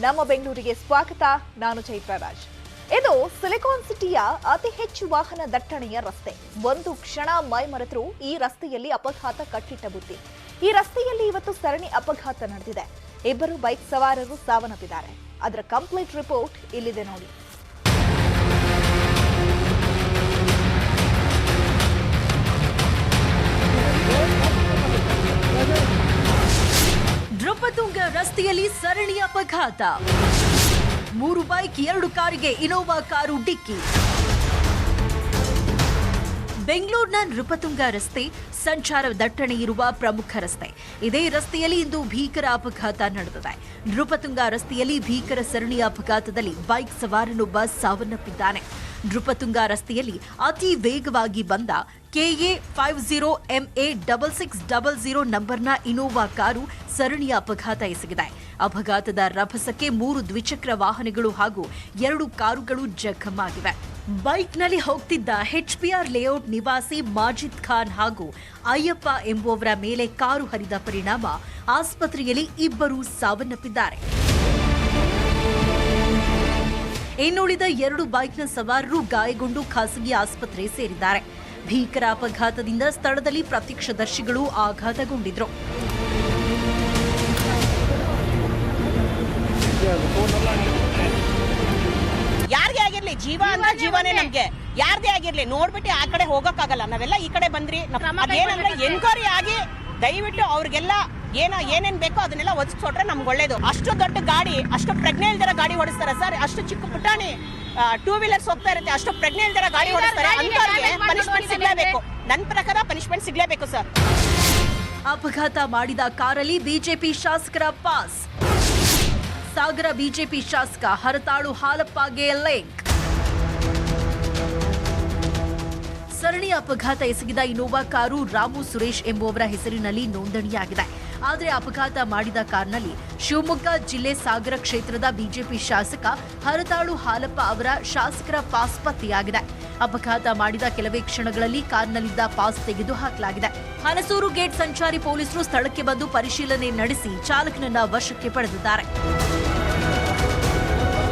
ನಮ್ಮ ಬೆಂಗಳೂರಿಗೆ ಸ್ವಾಗತ. ನಾನು ಚೈತ್ರ ರಾಜ್. ಇದು ಸಿಲಿಕಾನ್ ಸಿಟಿಯ ಅತಿ ಹೆಚ್ಚು ವಾಹನ ದಟ್ಟಣೆಯ ರಸ್ತೆ. ಒಂದು ಕ್ಷಣ ಮೈಮರೆತರೂ ಈ ರಸ್ತೆಯಲ್ಲಿ ಅಪಘಾತ ಕಟ್ಟಿಟ್ಟ ಬುತ್ತಿ. ಈ ರಸ್ತೆಯಲ್ಲಿ ಇವತ್ತು ಸರಣಿ ಅಪಘಾತ ನಡೆದಿದೆ. ಇಬ್ಬರು ಬೈಕ್ ಸವಾರರು ಸಾವನ್ನಪ್ಪಿದ್ದಾರೆ. ಅದರ ಕಂಪ್ಲೀಟ್ ರಿಪೋರ್ಟ್ ಇಲ್ಲಿದೆ ನೋಡಿ. ನೃಪತುಂಗ ರಸ್ತೆಯಲ್ಲಿ ಸರಣಿ ಅಪಘಾತ. 3 ಬೈಕ್ 2 ಕಾರಿಗೆ ಇನೋವಾ ಕಾರು ಡಿಕ್ಕಿ. ಬೆಂಗಳೂರಿನ ನೃಪತುಂಗ ರಸ್ತೆ ಸಂಚಾರ ದಟ್ಟಣೆ ಇರುವ ಪ್ರಮುಖ ರಸ್ತೆ. ಇದೇ ರಸ್ತೆಯಲ್ಲಿ ಇಂದು ಭೀಕರ ಅಪಘಾತ ನಡೆದಿದೆ. ನೃಪತುಂಗ ರಸ್ತೆಯಲ್ಲಿ ಭೀಕರ ಸರಣಿ ಅಪಘಾತದಲ್ಲಿ ಬೈಕ್ ಸವಾರನೊಬ್ಬ ಸಾವನ್ನಪ್ಪಿದ್ದಾನೆ. ನೃಪತುಂಗ ರಸ್ತೆಯಲ್ಲಿ ಅತಿ ವೇಗವಾಗಿ ಬಂದ KA 50MA 6600 ನಂಬರ್ನ ಇನೋವಾ ಕಾರು ಸರಣಿ ಅಪಘಾತ ಎಸಗಿದೆ. ಅಪಘಾತದ ರಭಸಕ್ಕೆ 3 ದ್ವಿಚಕ್ರ ವಾಹನಗಳು ಹಾಗೂ 2 ಕಾರುಗಳು ಜಖಮಾಗಿವೆ. ಬೈಕ್ನಲ್ಲಿ ಹೋಗ್ತಿದ್ದ HPR ಲೇಔಟ್ ನಿವಾಸಿ ಮಾಜಿದ್ ಖಾನ್ ಹಾಗೂ ಅಯ್ಯಪ್ಪ ಎಂಬುವವರ ಮೇಲೆ ಕಾರು ಹರಿದ ಪರಿಣಾಮ ಆಸ್ಪತ್ರೆಯಲ್ಲಿ ಇಬ್ಬರು ಸಾವನ್ನಪ್ಪಿದ್ದಾರೆ. ಇನ್ನುಳಿದ 2 ಬೈಕ್ನ ಸವಾರರು ಗಾಯಗೊಂಡು ಖಾಸಗಿ ಆಸ್ಪತ್ರೆ ಸೇರಿದ್ದಾರೆ. ಭೀಕರ ಅಪಘಾತದಿಂದ ಸ್ಥಳದಲ್ಲಿ ಪ್ರತ್ಯಕ್ಷದರ್ಶಿಗಳು ಆಘಾತಗೊಂಡಿದ್ರು. ಯಾರಿಗೆ ಆಗಿರ್ಲಿ, ಜೀವ ಅಂದ್ರೆ ಜೀವನೇ ನಮ್ಗೆ. ಯಾರದೇ ಆಗಿರ್ಲಿ ನೋಡ್ಬಿಟ್ಟು ಆ ಕಡೆ ಹೋಗಕ್ಕಾಗಲ್ಲ. ನಾವೆಲ್ಲ ಈ ಕಡೆ ಬಂದ್ರಿ. ಅದೇನಂದ್ರೆ ಎನ್ಕ್ವೈರಿ ಆಗಿ ದಯವಿಟ್ಟು ಅವ್ರಿಗೆಲ್ಲ ಏನೇನ್ ಬೇಕೋ ಅದನ್ನೆಲ್ಲ ಒದಗಿಸ್ಕೊಟ್ರೆ ನಮ್ಗೆ ಒಳ್ಳೇದು. ಅಷ್ಟು ದೊಡ್ಡ ಗಾಡಿ, ಅಷ್ಟು ಪ್ರಜ್ಞೆ ಇಲ್ದಿರ ಗಾಡಿ ಓಡಿಸ್ತಾರೆ ಸರ್. ಅಷ್ಟು ಚಿಕ್ಕ ಪುಟಾಣಿ 2 ವೀಲರ್ಸ್ ಹೋಗ್ತಾ ಇರುತ್ತೆ, ಅಷ್ಟು ಪ್ರಜ್ಞೆ ಇಲ್ದಿರ ಗಾಡಿ ಓಡಿಸ್ತಾರೆ. ಅಂತವ್ರಿಗೆ ಪನಿಷ್ಮೆಂಟ್ ಸಿಗ್ಲೇಬೇಕು. ನನ್ನ ಪ್ರಕಾರ ಪನಿಷ್ಮೆಂಟ್ ಸಿಗ್ಲೇಬೇಕು ಸರ್. ಅಪಘಾತ ಮಾಡಿದ ಕಾರಲ್ಲಿ ಬಿಜೆಪಿ ಶಾಸಕರ ಪಾಸ್. ಸಾಗರ ಬಿಜೆಪಿ ಶಾಸಕ ಹರತಾಳು ಹಾಲಪ್ಪಗೆ ಲಿಂಕ್. ಸರಣಿ ಅಪಘಾತ ಎಸಗಿದ ಇನೋವಾ ಕಾರು ರಾಮು ಸುರೇಶ್ ಎಂಬುವವರ ಹೆಸರಿನಲ್ಲಿ ನೋಂದಣಿಯಾಗಿದೆ. ಆದರೆ ಅಪಘಾತ ಮಾಡಿದ ಕಾರ್ನಲ್ಲಿ ಶಿವಮೊಗ್ಗ ಜಿಲ್ಲೆ ಸಾಗರ ಕ್ಷೇತ್ರದ ಬಿಜೆಪಿ ಶಾಸಕ ಹರತಾಳು ಹಾಲಪ್ಪ ಅವರ ಶಾಸಕರ ಪಾಸ್ ಪತ್ತೆಯಾಗಿದೆ. ಅಪಘಾತ ಮಾಡಿದ ಕೆಲವೇ ಕ್ಷಣಗಳಲ್ಲಿ ಕಾರ್ನಲ್ಲಿದ್ದ ಪಾಸ್ ತೆಗೆದು ಹಾಕಲಾಗಿದೆ. ಹನಸೂರು ಗೇಟ್ ಸಂಚಾರಿ ಪೊಲೀಸರು ಸ್ಥಳಕ್ಕೆ ಬಂದು ಪರಿಶೀಲನೆ ನಡೆಸಿ ಚಾಲಕನನ್ನ ವಶಕ್ಕೆ ಪಡೆದಿದ್ದಾರೆ.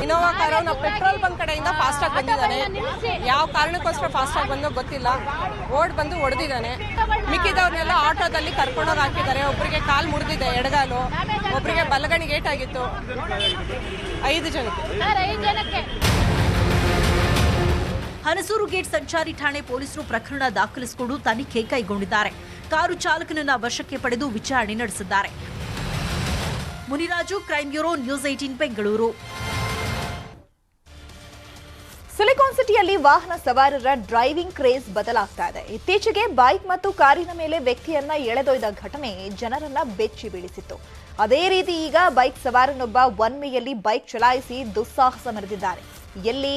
ಇನೋವಾ ಕಾರು ನಾವು ಪೆಟ್ರೋಲ್ ಬಂಕ್ ಕಡೆಯಿಂದ ಫಾಸ್ಟ್ ಆಗಿ ಬಂದಿದ್ದಾನೆ. ಯಾವ ಕಾರಣಕ್ಕೋಸ್ಕರ ಫಾಸ್ಟ್ ಆಗಿ ಬಂದೋ ಗೊತ್ತಿಲ್ಲ. ಬಂದು ಹೊಡೆದಿದ್ದಾನೆ. ಮಿಕ್ಕಿದವ್ರನ್ನೆಲ್ಲ ಆಟೋದಲ್ಲಿ ಕರ್ಕೊಂಡೋಗಿ ಹಾಕಿದ್ದಾರೆ. ಒಬ್ಬರಿಗೆ ಕಾಲು ಮುರಿದಿದೆ, ಎಡಗಾಲು. ಒಬ್ಬರಿಗೆ ಬಲಗಣಿಗೆ ಏಟಾಗಿತ್ತು. 5 ಜನಕ್ಕೆ. ಹನಸೂರು ಗೇಟ್ ಸಂಚಾರಿ ಠಾಣೆ ಪೊಲೀಸರು ಪ್ರಕರಣ ದಾಖಲಿಸಿಕೊಂಡು ತನಿಖೆ ಕೈಗೊಂಡಿದ್ದಾರೆ. ಕಾರು ಚಾಲಕನನ್ನ ವಶಕ್ಕೆ ಪಡೆದು ವಿಚಾರಣೆ ನಡೆಸಿದ್ದಾರೆ. Muniraju, crime bureau, news 18 Bengaluru. Silicon ಸಿಟಿಯಲ್ಲಿ ವಾಹನ ಸವಾರರ ಡ್ರೈವಿಂಗ್ ಕ್ರೇಜ್ ಬದಲಾಗ್ತಾ ಇದೆ. ಇತ್ತೀಚೆಗೆ ಬೈಕ್ ಮತ್ತು ಕಾರಿನ ಮೇಲೆ ವ್ಯಕ್ತಿಯನ್ನ ಎಳೆದೊಯ್ದ ಘಟನೆ ಜನರನ್ನ ಬೆಚ್ಚಿ ಬೀಳಿಸಿತ್ತು. ಅದೇ ರೀತಿ ಈಗ ಬೈಕ್ ಸವಾರನೊಬ್ಬ ಒನ್ ವೇಯಲ್ಲಿ ಬೈಕ್ ಚಲಾಯಿಸಿ ದುಸ್ಸಾಹಸ ಮೆರೆದಿದ್ದಾರೆ. ಎಲ್ಲಿ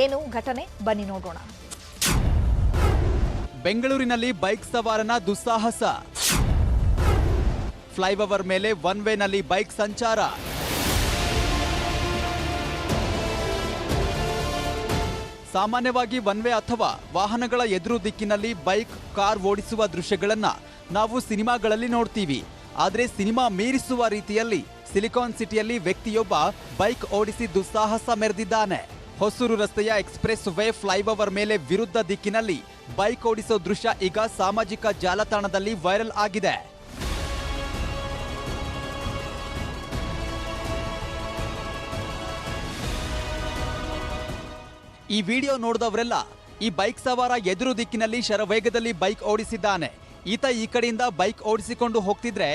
ಏನು ಘಟನೆ, ಬನ್ನಿ ನೋಡೋಣ. ಬೆಂಗಳೂರಿನಲ್ಲಿ ಬೈಕ್ ಸವಾರನ ದುಸ್ಸಾಹಸ. ಫ್ಲೈಓವರ್ ಮೇಲೆ ಒನ್ ವೇನಲ್ಲಿ ಬೈಕ್ ಸಂಚಾರ. ಸಾಮಾನ್ಯವಾಗಿ ಒನ್ ವೇ ಅಥವಾ ವಾಹನಗಳ ಎದುರು ದಿಕ್ಕಿನಲ್ಲಿ ಬೈಕ್, ಕಾರ್ ಓಡಿಸುವ ದೃಶ್ಯಗಳನ್ನ ನಾವು ಸಿನಿಮಾಗಳಲ್ಲಿ ನೋಡ್ತೀವಿ. ಆದರೆ ಸಿನಿಮಾ ಮೀರಿಸುವ ರೀತಿಯಲ್ಲಿ ಸಿಲಿಕಾನ್ ಸಿಟಿಯಲ್ಲಿ ವ್ಯಕ್ತಿಯೊಬ್ಬ ಬೈಕ್ ಓಡಿಸಿ ದುಸ್ಸಾಹಸ ಮೆರೆದಿದ್ದಾನೆ. ಹೊಸೂರು ರಸ್ತೆಯ ಎಕ್ಸ್ಪ್ರೆಸ್ ವೇ ಫ್ಲೈಓವರ್ ಮೇಲೆ ವಿರುದ್ಧ ದಿಕ್ಕಿನಲ್ಲಿ ಬೈಕ್ ಓಡಿಸೋ ದೃಶ್ಯ ಈಗ ಸಾಮಾಜಿಕ ಜಾಲತಾಣದಲ್ಲಿ ವೈರಲ್ ಆಗಿದೆ. ಈ ವಿಡಿಯೋ ನೋಡಿದವರೆಲ್ಲ ಈ ಬೈಕ್ ಸವಾರ ಎದುರು ದಿಕ್ಕಿನಲ್ಲಿ ಶರವೇಗದಲ್ಲಿ ಬೈಕ್ ಓಡಿಸಿದ್ದಾನೆ. ಈತ ಈ ಕಡೆಯಿಂದ ಬೈಕ್ ಓಡಿಸಿಕೊಂಡು ಹೋಗ್ತಿದ್ರೆ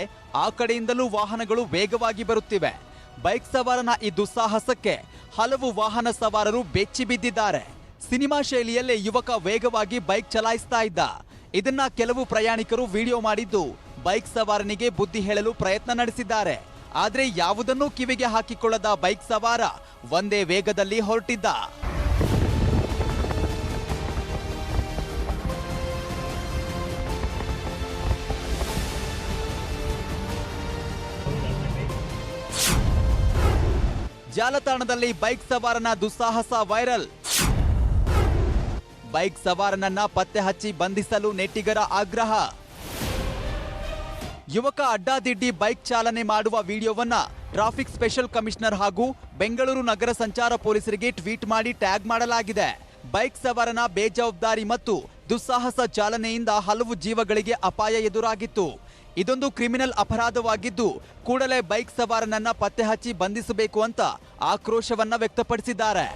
ಆ ಕಡೆಯಿಂದಲೂ ವಾಹನಗಳು ವೇಗವಾಗಿ ಬರುತ್ತಿವೆ. ಬೈಕ್ ಸವಾರನ ಈ ದುಸ್ಸಾಹಸಕ್ಕೆ ಹಲವು ವಾಹನ ಸವಾರರು ಬೆಚ್ಚಿ ಬಿದ್ದಿದ್ದಾರೆ. ಸಿನಿಮಾ ಶೈಲಿಯಲ್ಲೇ ಯುವಕ ವೇಗವಾಗಿ ಬೈಕ್ ಚಲಾಯಿಸ್ತಾ ಇದ್ದ. ಇದನ್ನ ಕೆಲವು ಪ್ರಯಾಣಿಕರು ವಿಡಿಯೋ ಮಾಡಿದ್ದು ಬೈಕ್ ಸವಾರನಿಗೆ ಬುದ್ಧಿ ಹೇಳಲು ಪ್ರಯತ್ನ ನಡೆಸಿದ್ದಾರೆ. ಆದ್ರೆ ಯಾವುದನ್ನೂ ಕಿವಿಗೆ ಹಾಕಿಕೊಳ್ಳದ ಬೈಕ್ ಸವಾರ ಒಂದೇ ವೇಗದಲ್ಲಿ ಹೊರಟಿದ್ದ. ಜಾಲತಾಣದಲ್ಲಿ ಬೈಕ್ ಸವಾರನ ದುಸ್ಸಾಹಸ ವೈರಲ್. ಬೈಕ್ ಸವಾರನನ್ನ ಪತ್ತೆ ಹಚ್ಚಿ ಬಂಧಿಸಲು ನೆಟ್ಟಿಗರ ಆಗ್ರಹ. ಯುವಕ ಅಡ್ಡಾದಿಡ್ಡಿ ಬೈಕ್ ಚಾಲನೆ ಮಾಡುವ ವಿಡಿಯೋವನ್ನ ಟ್ರಾಫಿಕ್ ಸ್ಪೆಷಲ್ ಕಮಿಷನರ್ ಹಾಗೂ ಬೆಂಗಳೂರು ನಗರ ಸಂಚಾರ ಪೊಲೀಸರಿಗೆ ಟ್ವೀಟ್ ಮಾಡಿ ಟ್ಯಾಗ್ ಮಾಡಲಾಗಿದೆ. ಬೈಕ್ ಸವಾರನ ಬೇಜವಾಬ್ದಾರಿ ಮತ್ತು ದುಸ್ಸಾಹಸ ಚಾಲನೆಯಿಂದ ಹಲವು ಜೀವಗಳಿಗೆ ಅಪಾಯ ಎದುರಾಗಿತ್ತು. ಇದೊಂದು ಕ್ರಿಮಿನಲ್ ಅಪರಾಧವಾಗಿದ್ದು ಕೂಡಲೇ ಬೈಕ್ ಸವಾರನನ್ನ ಪತ್ತೆ ಹಚ್ಚಿ ಬಂಧಿಸಬೇಕು ಅಂತ ಆಕ್ರೋಶವನ್ನ ವ್ಯಕ್ತಪಡಿಸಿದ್ದಾರೆ.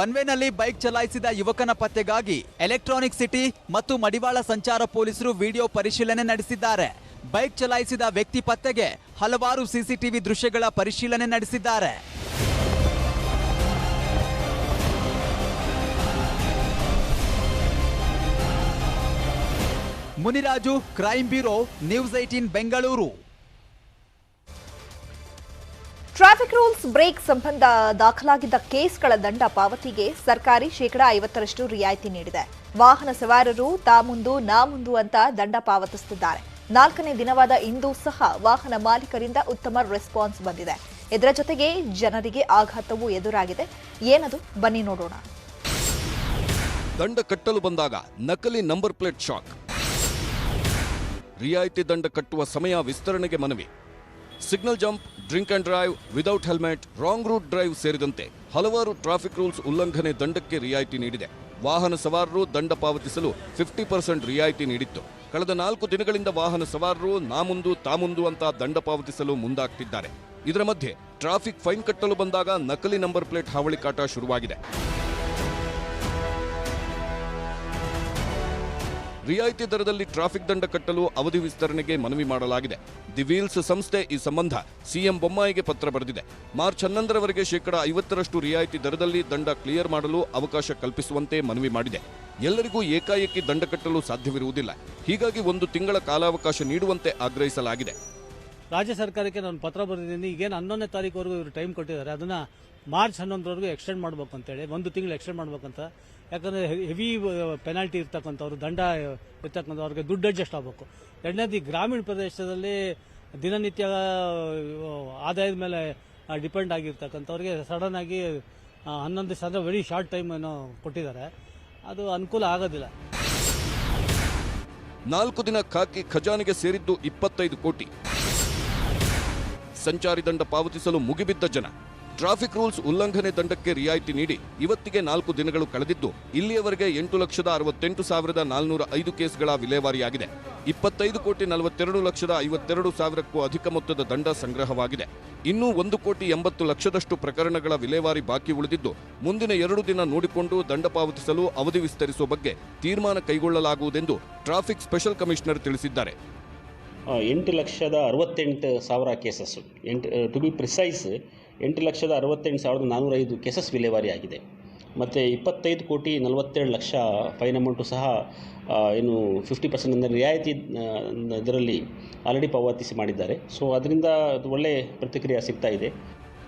ಒನ್ ವೇನಲ್ಲಿ ಬೈಕ್ ಚಲಾಯಿಸಿದ ಯುವಕನ ಪತ್ತೆಗಾಗಿ ಎಲೆಕ್ಟ್ರಾನಿಕ್ ಸಿಟಿ ಮತ್ತು ಮಡಿವಾಳ ಸಂಚಾರ ಪೊಲೀಸರು ವಿಡಿಯೋ ಪರಿಶೀಲನೆ ನಡೆಸಿದ್ದಾರೆ. ಬೈಕ್ ಚಲಾಯಿಸಿದ ವ್ಯಕ್ತಿ ಪತ್ತೆಗೆ ಹಲವಾರು ಸಿಸಿಟಿವಿ ದೃಶ್ಯಗಳ ಪರಿಶೀಲನೆ ನಡೆಸಿದ್ದಾರೆ. Muniraju, crime bureau, news 18 Bengaluru. Traffic rules break ಸಂಬಂಧ ದಾಖಲಾಗಿದ್ದ ಕೇಸ್ಗಳ ದಂಡ ಪಾವತಿಗೆ ಸರ್ಕಾರಿ ಶೇಕಡಾ 50ರಷ್ಟು ರಿಯಾಯಿತಿ ನೀಡಿದೆ. ವಾಹನ ಸವಾರರು ತಾ ಮುಂದು ನಾ ಮುಂದು ಅಂತ ದಂಡ ಪಾವತಿಸುತ್ತಿದ್ದಾರೆ. 4ನೇ ದಿನವಾದ ಇಂದು ಸಹ ವಾಹನ ಮಾಲೀಕರಿಂದ ಉತ್ತಮ ರೆಸ್ಪಾನ್ಸ್ ಬಂದಿದೆ. ಇದರ ಜೊತೆಗೆ ಜನರಿಗೆ ಆಘಾತವೂ ಎದುರಾಗಿದೆ. ಏನದು ಬನ್ನಿ ನೋಡೋಣ. ದಂಡ ಕಟ್ಟಲು ಬಂದಾಗ ನಕಲಿ ನಂಬರ್ ಪ್ಲೇಟ್ ಶಾಕ್. ರಿಯಾಯಿತಿ ದಂಡ ಕಟ್ಟುವ ಸಮಯ ವಿಸ್ತರಣೆಗೆ ಮನವಿ. Signal jump, drink and drive, without helmet, wrong route drive ಸೇರಿದಂತೆ ಹಲವಾರು ಟ್ರಾಫಿಕ್ ರೂಲ್ಸ್ ಉಲ್ಲಂಘನೆ ದಂಡಕ್ಕೆ ರಿಯಾಯಿತಿ ನೀಡಿದೆ. ವಾಹನ ಸವಾರರು ದಂಡ ಪಾವತಿಸಲು 50% ರಿಯಾಯಿತಿ ನೀಡಿತ್ತು. ಕಳೆದ 4 ದಿನಗಳಿಂದ ವಾಹನ ಸವಾರರು ನಾ ಮುಂದು ತಾ ಮುಂದು ಅಂತ ದಂಡ ಪಾವತಿಸಲು ಮುಂದಾಗ್ತಿದ್ದಾರೆ. ಇದರ ಮಧ್ಯೆ ಟ್ರಾಫಿಕ್ ಫೈನ್ ಕಟ್ಟಲು ಬಂದಾಗ ನಕಲಿ ನಂಬರ್ ಪ್ಲೇಟ್ ಹಾವಳಿ ಕಾಟ ಶುರುವಾಗಿದೆ. ರಿಯಾಯಿತಿ ದರದಲ್ಲಿ ಟ್ರಾಫಿಕ್ ದಂಡ ಕಟ್ಟಲು ಅವಧಿ ವಿಸ್ತರಣೆಗೆ ಮನವಿ ಮಾಡಲಾಗಿದೆ. ದಿ ವೀಲ್ಸ್ ಸಂಸ್ಥೆ ಈ ಸಂಬಂಧ ಸಿಎಂ ಬೊಮ್ಮಾಯಿಗೆ ಪತ್ರ ಬರೆದಿದೆ. ಮಾರ್ಚ್ 11ರವರೆಗೆ ಶೇಕಡಾ 50ರಷ್ಟು ರಿಯಾಯಿತಿ ದರದಲ್ಲಿ ದಂಡ ಕ್ಲಿಯರ್ ಮಾಡಲು ಅವಕಾಶ ಕಲ್ಪಿಸುವಂತೆ ಮನವಿ ಮಾಡಿದೆ. ಎಲ್ಲರಿಗೂ ಏಕಾಏಕಿ ದಂಡ ಕಟ್ಟಲು ಸಾಧ್ಯವಿರುವುದಿಲ್ಲ. ಹೀಗಾಗಿ 1 ತಿಂಗಳ ಕಾಲಾವಕಾಶ ನೀಡುವಂತೆ ಆಗ್ರಹಿಸಲಾಗಿದೆ. ರಾಜ್ಯ ಸರ್ಕಾರಕ್ಕೆ ನಾನು ಪತ್ರ ಬರೆದಿದ್ದೀನಿ. ಈಗೇನು 11ನೇ ತಾರೀಕುವರೆಗೂ ಇವರು ಟೈಮ್ ಕೊಟ್ಟಿದ್ದಾರೆ, ಅದನ್ನ ಮಾರ್ಚ್ 11ರವರೆಗೂ ಎಕ್ಸ್ಟೆಂಡ್ ಮಾಡಬೇಕು ಅಂತೇಳಿ, 1 ತಿಂಗಳು ಎಕ್ಸ್ಟೆಂಡ್ ಮಾಡ್ಬೇಕಂತ. ಯಾಕಂದರೆ ಹೆವಿ ಪೆನಾಲ್ಟಿ ಇರ್ತಕ್ಕಂಥವ್ರು, ದಂಡ ಇರ್ತಕ್ಕಂಥವ್ರಿಗೆ ದುಡ್ಡು ಅಡ್ಜಸ್ಟ್ ಆಗಬೇಕು. ಎರಡನೇದು, ಈ ಗ್ರಾಮೀಣ ಪ್ರದೇಶದಲ್ಲಿ ದಿನನಿತ್ಯ ಆದಾಯದ ಮೇಲೆ ಡಿಪೆಂಡ್ ಆಗಿರ್ತಕ್ಕಂಥವ್ರಿಗೆ ಸಡನ್ ಆಗಿ 11 ದಿವಸ ಅಂದರೆ ವೆರಿ ಶಾರ್ಟ್ ಟೈಮ್ ಏನೋ ಕೊಟ್ಟಿದ್ದಾರೆ, ಅದು ಅನುಕೂಲ ಆಗೋದಿಲ್ಲ. 4 ದಿನ ಖಾಕಿ ಖಜಾನೆಗೆ ಸೇರಿದ್ದು 25 ಕೋಟಿ. ಸಂಚಾರಿ ದಂಡ ಪಾವತಿಸಲು ಮುಗಿಬಿದ್ದ ಜನ. ಟ್ರಾಫಿಕ್ ರೂಲ್ಸ್ ಉಲ್ಲಂಘನೆ ದಂಡಕ್ಕೆ ರಿಯಾಯಿತಿ ನೀಡಿ ಇವತ್ತಿಗೆ 4 ದಿನಗಳು ಕಳೆದಿದ್ದು ಇಲ್ಲಿಯವರೆಗೆ 8,68,405 ಕೇಸ್ಗಳ ವಿಲೇವಾರಿಯಾಗಿದೆ. 25,42,52,000ಕ್ಕೂ ಅಧಿಕ ಮೊತ್ತದ ದಂಡ ಸಂಗ್ರಹವಾಗಿದೆ. ಇನ್ನೂ 1,80,00,000 ಪ್ರಕರಣಗಳ ವಿಲೇವಾರಿ ಬಾಕಿ ಉಳಿದಿದ್ದು ಮುಂದಿನ 2 ದಿನ ನೋಡಿಕೊಂಡು ದಂಡ ಪಾವತಿಸಲು ಅವಧಿ ವಿಸ್ತರಿಸುವ ಬಗ್ಗೆ ತೀರ್ಮಾನ ಕೈಗೊಳ್ಳಲಾಗುವುದೆಂದು ಟ್ರಾಫಿಕ್ ಸ್ಪೆಷಲ್ ಕಮಿಷನರ್ ತಿಳಿಸಿದ್ದಾರೆ. 8,68,000 cases, to be precise 8,68,405 cases ವಿಲೇವಾರಿ ಆಗಿದೆ. ಮತ್ತು 25,47,00,000 ಫೈನ್ ಅಮೌಂಟು ಸಹ ಏನು 50% ಅಂದರೆ ರಿಯಾಯಿತಿ ಇದರಲ್ಲಿ ಆಲ್ರೆಡಿ ಪಾವತಿಸಿ ಮಾಡಿದ್ದಾರೆ. ಸೊ ಅದರಿಂದ ಒಳ್ಳೆ ಪ್ರತಿಕ್ರಿಯೆ ಸಿಗ್ತಾ ಇದೆ.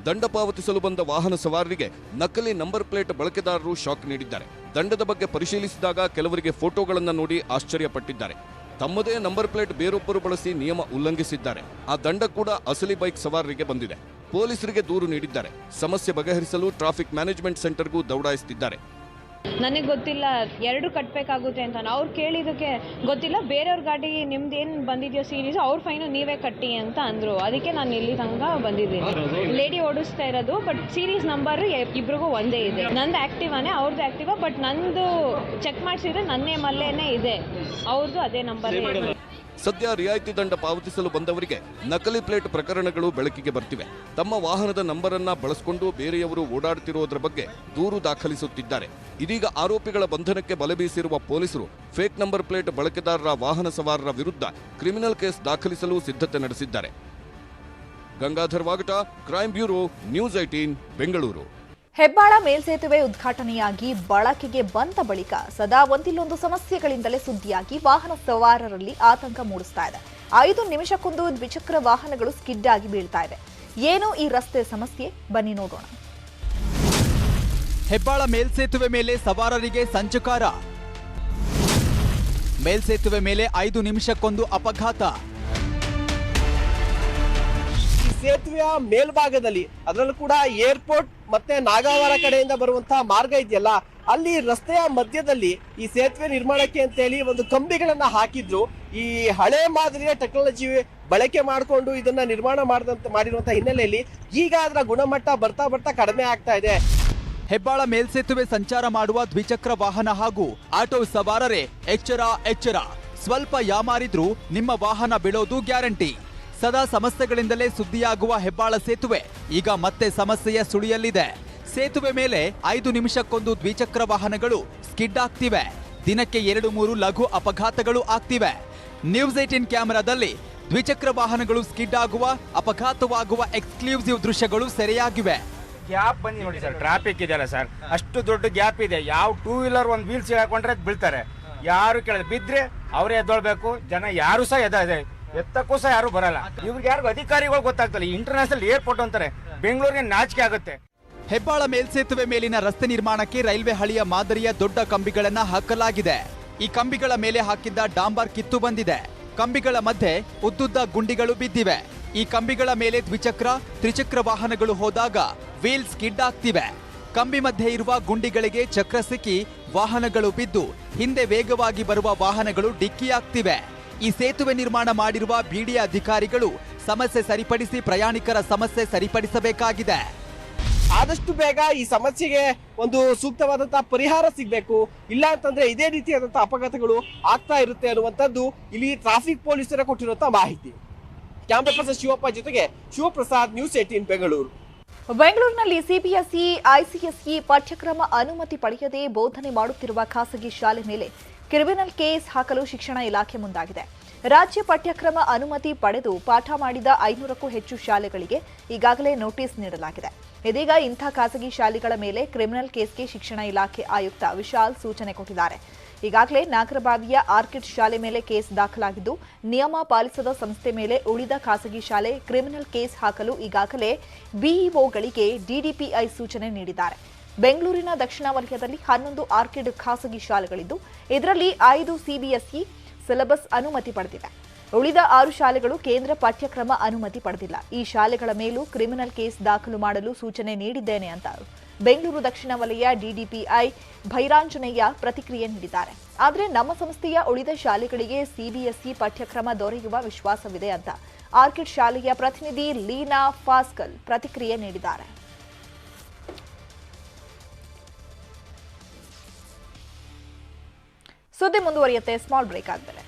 ದಂಡ ಪಾವತಿಸಲು ಬಂದ ವಾಹನ ಸವಾರರಿಗೆ ನಕಲಿ ನಂಬರ್ ಪ್ಲೇಟ್ ಬಳಕೆದಾರರು ಶಾಕ್ ನೀಡಿದ್ದಾರೆ. ದಂಡದ ಬಗ್ಗೆ ಪರಿಶೀಲಿಸಿದಾಗ ಕೆಲವರಿಗೆ ಫೋಟೋಗಳನ್ನು ನೋಡಿ ಆಶ್ಚರ್ಯಪಟ್ಟಿದ್ದಾರೆ. ತಮ್ಮದೇ ನಂಬರ್ ಪ್ಲೇಟ್ ಬೇರೊಬ್ಬರು ಬಳಸಿ ನಿಯಮ ಉಲ್ಲಂಘಿಸಿದ್ದಾರೆ. ಆ ದಂಡ ಕೂಡ ಅಸಲಿ ಬೈಕ್ ಸವಾರರಿಗೆ ಬಂದಿದೆ. ಪೊಲೀಸರಿಗೆ ದೂರು ನೀಡಿದ್ದಾರೆ. ಸಮಸ್ಯೆ ಬಗೆಹರಿಸಲು ಟ್ರಾಫಿಕ್ ಮ್ಯಾನೇಜ್ಮೆಂಟ್ ಸೆಂಟರ್ಗೂ ದೌಡಾಯಿಸುತ್ತಿದ್ದಾರೆ. ನನಗೆ ಗೊತ್ತಿಲ್ಲ 2 ಕಟ್ಟಬೇಕಾಗುತ್ತೆ ಅಂತ. ಅವ್ರು ಕೇಳಿದ್ದಕ್ಕೆ ಗೊತ್ತಿಲ್ಲ, ಬೇರೆಯವ್ರ ಗಾಡಿ ನಿಮ್ದು ಏನು ಬಂದಿದೆಯೋ ಸೀರೀಸ್ ಅವ್ರ ಫೈನು ನೀವೇ ಕಟ್ಟಿ ಅಂತ ಅಂದರು. ಅದಕ್ಕೆ ನಾನು ಇಲ್ಲಿ ತನಕ ಬಂದಿದ್ದೀನಿ. ಲೇಡಿ ಓಡಿಸ್ತಾ ಇರೋದು, ಬಟ್ ಸೀರೀಸ್ ನಂಬರ್ ಇಬ್ರಿಗೂ ಒಂದೇ ಇದೆ. ನಂದು ಆ್ಯಕ್ಟಿವಾನೇ, ಅವ್ರದ್ದು ಆ್ಯಕ್ಟಿವಾ, ಬಟ್ ನಂದು ಚೆಕ್ ಮಾಡಿಸಿದ್ರೆ ನನ್ನ ನೇಮಲ್ಲೇನೆ ಇದೆ, ಅವ್ರದ್ದು ಅದೇ ನಂಬರ್. ಸದ್ಯ ರಿಯಾಯಿತಿ ದಂಡ ಪಾವತಿಸಲು ಬಂದವರಿಗೆ ನಕಲಿ ಪ್ಲೇಟ್ ಪ್ರಕರಣಗಳು ಬೆಳಕಿಗೆ ಬರ್ತಿವೆ. ತಮ್ಮ ವಾಹನದ ನಂಬರನ್ನ ಬಳಸಿಕೊಂಡು ಬೇರೆಯವರು ಓಡಾಡುತ್ತಿರುವುದರ ಬಗ್ಗೆ ದೂರು ದಾಖಲಿಸುತ್ತಿದ್ದಾರೆ. ಇದೀಗ ಆರೋಪಿಗಳ ಬಂಧನಕ್ಕೆ ಬಲೆ ಬೀಸಿರುವ ಪೊಲೀಸರು ಫೇಕ್ ನಂಬರ್ ಪ್ಲೇಟ್ ಬಳಕೆದಾರರ ವಾಹನ ಸವಾರರ ವಿರುದ್ಧ ಕ್ರಿಮಿನಲ್ ಕೇಸ್ ದಾಖಲಿಸಲು ಸಿದ್ಧತೆ ನಡೆಸಿದ್ದಾರೆ. Gangadhar Vagata, crime bureau, news 18 Bengaluru. Hebbal ಮೇಲ್ಸೇತುವೆ ಉದ್ಘಾಟನೆಯಾಗಿ ಬಳಕೆಗೆ ಬಂದ ಬಳಿಕ ಸದಾ ಒಂದಿಲ್ಲೊಂದು ಸಮಸ್ಯೆಗಳಿಂದಲೇ ಸುದ್ದಿಯಾಗಿ ವಾಹನ ಸವಾರರಲ್ಲಿ ಆತಂಕ ಮೂಡಿಸ್ತಾ ಇದೆ. 5 ನಿಮಿಷಕ್ಕೊಂದು ದ್ವಿಚಕ್ರ ವಾಹನಗಳು ಸ್ಕಿಡ್ ಆಗಿ ಬೀಳ್ತಾ ಇದೆ. ಏನು ಈ ರಸ್ತೆ ಸಮಸ್ಯೆ, ಬನ್ನಿ ನೋಡೋಣ. ಹೆಬ್ಬಾಳ ಮೇಲ್ಸೇತುವೆ ಮೇಲೆ ಸವಾರರಿಗೆ ಸಂಚಕಾರ. ಮೇಲ್ಸೇತುವೆ ಮೇಲೆ 5 ನಿಮಿಷಕ್ಕೊಂದು ಅಪಘಾತ. ಈ ಸೇತುವೆಯ ಮೇಲ್ಭಾಗದಲ್ಲಿ, ಅದರಲ್ಲೂ ಕೂಡ ಏರ್ಪೋರ್ಟ್ ಮತ್ತೆ ನಾಗಾವರ ಕಡೆಯಿಂದ ಬರುವಂತಹ ಮಾರ್ಗ ಇದೆಯಲ್ಲ, ಅಲ್ಲಿ ರಸ್ತೆಯ ಮಧ್ಯದಲ್ಲಿ ಈ ಸೇತುವೆ ನಿರ್ಮಾಣಕ್ಕೆ ಅಂತ ಹೇಳಿ ಒಂದು ಕಂಬಿಗಳನ್ನ ಹಾಕಿದ್ರು. ಈ ಹಳೆ ಮಾದರಿಯ ಟೆಕ್ನಾಲಜಿ ಬಳಕೆ ಮಾಡಿಕೊಂಡು ಇದನ್ನ ನಿರ್ಮಾಣ ಮಾಡಿರುವಂತಹ ಹಿನ್ನೆಲೆಯಲ್ಲಿ ಈಗ ಅದರ ಗುಣಮಟ್ಟ ಬರ್ತಾ ಬರ್ತಾ ಕಡಿಮೆ ಆಗ್ತಾ ಇದೆ. ಹೆಬ್ಬಾಳ ಮೇಲ್ಸೇತುವೆ ಸಂಚಾರ ಮಾಡುವ ದ್ವಿಚಕ್ರ ವಾಹನ ಹಾಗೂ ಆಟೋ ಸವಾರರೇ ಎಚ್ಚರ ಎಚ್ಚರ. ಸ್ವಲ್ಪ ಯಾಮಾರಿದ್ರೂ ನಿಮ್ಮ ವಾಹನ ಬೀಳೋದು ಗ್ಯಾರಂಟಿ. ಸದಾ ಸಮಸ್ಯೆಗಳಿಂದಲೇ ಸುದ್ದಿಯಾಗುವ ಹೆಬ್ಬಾಳ ಸೇತುವೆ ಈಗ ಮತ್ತೆ ಸಮಸ್ಯೆಯ ಸುಳಿಯಲ್ಲಿದೆ. ಸೇತುವೆ ಮೇಲೆ 5 ನಿಮಿಷಕ್ಕೊಂದು ದ್ವಿಚಕ್ರ ವಾಹನಗಳು ಸ್ಕಿಡ್ ಆಗ್ತಿವೆ. ದಿನಕ್ಕೆ 2-3 ಲಘು ಅಪಘಾತಗಳು ಆಗ್ತಿವೆ. ನ್ಯೂಸ್ 18 ಕ್ಯಾಮೆರಾದಲ್ಲಿ ದ್ವಿಚಕ್ರ ವಾಹನಗಳು ಸ್ಕಿಡ್ ಆಗುವ, ಅಪಘಾತವಾಗುವ ಎಕ್ಸ್ಕ್ಲೂಸಿವ್ ದೃಶ್ಯಗಳು ಸೆರೆಯಾಗಿವೆ. ಗ್ಯಾಪ್ ಬಂದಿ ನೋಡಿ ಸರ್, ಟ್ರಾಫಿಕ್ ಇದೆಯಲ್ಲ ಸರ್, ಅಷ್ಟು ದೊಡ್ಡ ಗ್ಯಾಪ್ ಇದೆ. ಯಾವ 2 ವೀಲರ್ ಒಂದು ವೀಲ್ಸ್ ಹಾಕೊಂಡ್ರೆ ಬೀಳ್ತಾರೆ. ಯಾರು ಕೇಳಿದ್ರೆ ಬಿದ್ರೆ ಅವರೇ ಎದ್ದೊಳ್ಬೇಕು. ಜನ ಯಾರು ಸಹ ಎತ್ತಕ್ಕೂ ಸಹ ಯಾರು ಬರಲ್ಲ. ಇವ್ರಿಗೆ ಯಾರಿಗೂ ಅಧಿಕಾರಿಗಳು ಗೊತ್ತಾಗ್ತಲ್ಲ. ಇಂಟರ್ನ್ಯಾಷನಲ್ ಏರ್ಪೋರ್ಟ್ ಅಂತಾರೆ, ಬೆಂಗಳೂರಿಗೆ ನಾಚಿಕೆ ಆಗುತ್ತೆ. ಹೆಬ್ಬಾಳ ಮೇಲ್ಸೇತುವೆ ಮೇಲಿನ ರಸ್ತೆ ನಿರ್ಮಾಣಕ್ಕೆ ರೈಲ್ವೆ ಹಳಿಯ ಮಾದರಿಯ ದೊಡ್ಡ ಕಂಬಿಗಳನ್ನ ಹಾಕಲಾಗಿದೆ. ಈ ಕಂಬಿಗಳ ಮೇಲೆ ಹಾಕಿದ್ದ ಡಾಂಬರ್ ಕಿತ್ತು ಬಂದಿದೆ. ಕಂಬಿಗಳ ಮಧ್ಯೆ ಉದ್ದುದ್ದ ಗುಂಡಿಗಳು ಬಿದ್ದಿವೆ. ಈ ಕಂಬಿಗಳ ಮೇಲೆ ದ್ವಿಚಕ್ರ, ತ್ರಿಚಕ್ರ ವಾಹನಗಳು ಹೋದಾಗ ವೀಲ್ ಸ್ಕಿಡ್ ಆಗ್ತಿವೆ. ಕಂಬಿ ಮಧ್ಯೆ ಇರುವ ಗುಂಡಿಗಳಿಗೆ ಚಕ್ರ ಸಿಕ್ಕಿ ವಾಹನಗಳು ಬಿದ್ದು ಹಿಂದೆ ವೇಗವಾಗಿ ಬರುವ ವಾಹನಗಳು ಡಿಕ್ಕಿಯಾಗ್ತಿವೆ. ಈ ಸೇತುವೆ ನಿರ್ಮಾಣ ಮಾಡಿರುವ ಬಿಡಿಎ ಅಧಿಕಾರಿಗಳು ಸಮಸ್ಯೆ ಸರಿಪಡಿಸಿ ಪ್ರಯಾಣಿಕರ ಸಮಸ್ಯೆ ಸರಿಪಡಿಸಬೇಕಾಗಿದೆ. ಆದಷ್ಟು ಬೇಗ ಈ ಸಮಸ್ಯೆಗೆ ಒಂದು ಸೂಕ್ತವಾದಂತಹ ಪರಿಹಾರ ಸಿಗಬೇಕು. ಇಲ್ಲ ಅಂತಂದ್ರೆ ಇದೇ ರೀತಿಯಾದಂತಹ ಅಪಘಾತಗಳು ಆಗ್ತಾ ಇರುತ್ತೆ ಅನ್ನುವಂಥದ್ದು ಇಲ್ಲಿ ಟ್ರಾಫಿಕ್ ಪೊಲೀಸರ ಕೊಟ್ಟಿರುವಂತಹ ಮಾಹಿತಿ. ಕ್ಯಾಮರಾ ಪರ್ಸನ್ ಶಿವಪ್ಪ ಜೊತೆಗೆ ಶಿವಪ್ರಸಾದ್, ನ್ಯೂಸ್ 18 ಬೆಂಗಳೂರು. ಬೆಂಗಳೂರಿನಲ್ಲಿ ಸಿಬಿಎಸ್ಇ, ಐಸಿಎಸ್ಇ ಪಾಠ್ಯಕ್ರಮ ಅನುಮತಿ ಪಡೆಯದೆ ಬೋಧನೆ ಮಾಡುತ್ತಿರುವ ಖಾಸಗಿ ಶಾಲೆ ಮೇಲೆ ಕ್ರಿಮಿನಲ್ ಕೇಸ್ ಹಾಕಲು ಶಿಕ್ಷಣ ಇಲಾಖೆ ಮುಂದಾಗಿದೆ. ರಾಜ್ಯ ಪಾಠ್ಯಕ್ರಮ ಅನುಮತಿ ಪಡೆದು ಪಾಠ ಮಾಡಿದ 500ಕ್ಕೂ ಹೆಚ್ಚು ಶಾಲೆಗಳಿಗೆ ಈಗಾಗಲೇ ನೋಟಿಸ್ ನೀಡಲಾಗಿದೆ. ಇದೀಗ ಇಂಥ ಖಾಸಗಿ ಶಾಲೆಗಳ ಮೇಲೆ ಕ್ರಿಮಿನಲ್ ಕೇಸ್ಗೆ ಶಿಕ್ಷಣ ಇಲಾಖೆ ಆಯುಕ್ತ ವಿಶಾಲ್ ಸೂಚನೆ ಕೊಟ್ಟಿದ್ದಾರೆ. ಈಗಾಗಲೇ ನಾಗರಬಾವಿಯ ಆರ್ಕಿಡ್ ಶಾಲೆ ಮೇಲೆ ಕೇಸ್ ದಾಖಲಾಗಿದ್ದು, ನಿಯಮ ಪಾಲಿಸದ ಸಂಸ್ಥೆ ಮೇಲೆ ಉಳಿದ ಖಾಸಗಿ ಶಾಲೆ ಕ್ರಿಮಿನಲ್ ಕೇಸ್ ಹಾಕಲು ಈಗಾಗಲೇ ಬಿಇಒಗಳಿಗೆ ಡಿಡಿಪಿಐ ಸೂಚನೆ ನೀಡಿದ್ದಾರೆ. ಬೆಂಗಳೂರಿನ ದಕ್ಷಿಣ ವಲಯದಲ್ಲಿ 11 ಆರ್ಕಿಡ್ ಖಾಸಗಿ ಶಾಲೆಗಳಿದ್ದು, ಇದರಲ್ಲಿ 5 ಸಿಬಿಎಸ್ಇ ಸಿಲೆಬಸ್ ಅನುಮತಿ ಪಡೆದಿವೆ. ಉಳಿದ 6 ಶಾಲೆಗಳು ಕೇಂದ್ರ ಪಾಠ್ಯಕ್ರಮ ಅನುಮತಿ ಪಡೆದಿಲ್ಲ. ಈ ಶಾಲೆಗಳ ಮೇಲೂ ಕ್ರಿಮಿನಲ್ ಕೇಸ್ ದಾಖಲು ಮಾಡಲು ಸೂಚನೆ ನೀಡಿದ್ದೇನೆ ಅಂತ ಬೆಂಗಳೂರು ದಕ್ಷಿಣ ವಲಯ ಡಿಡಿಪಿಐ ಭೈರಾಂಜನೇಯ ಪ್ರತಿಕ್ರಿಯೆ ನೀಡಿದ್ದಾರೆ. ಆದರೆ ನಮ್ಮ ಸಂಸ್ಥೆಯ ಉಳಿದ ಶಾಲೆಗಳಿಗೆ ಸಿಬಿಎಸ್ಇ ಪಾಠ್ಯಕ್ರಮ ದೊರೆಯುವ ವಿಶ್ವಾಸವಿದೆ ಅಂತ ಆರ್ಕಿಡ್ ಶಾಲೆಯ ಪ್ರತಿನಿಧಿ ಲೀನಾ ಫಾಸ್ಕಲ್ ಪ್ರತಿಕ್ರಿಯೆ ನೀಡಿದ್ದಾರೆ. ಸುದ್ದಿ ಮುಂದುವರಿಯುತ್ತೆ, ಸ್ಮಾಲ್ ಬ್ರೇಕ್ ಆದ್ಮೇಲೆ.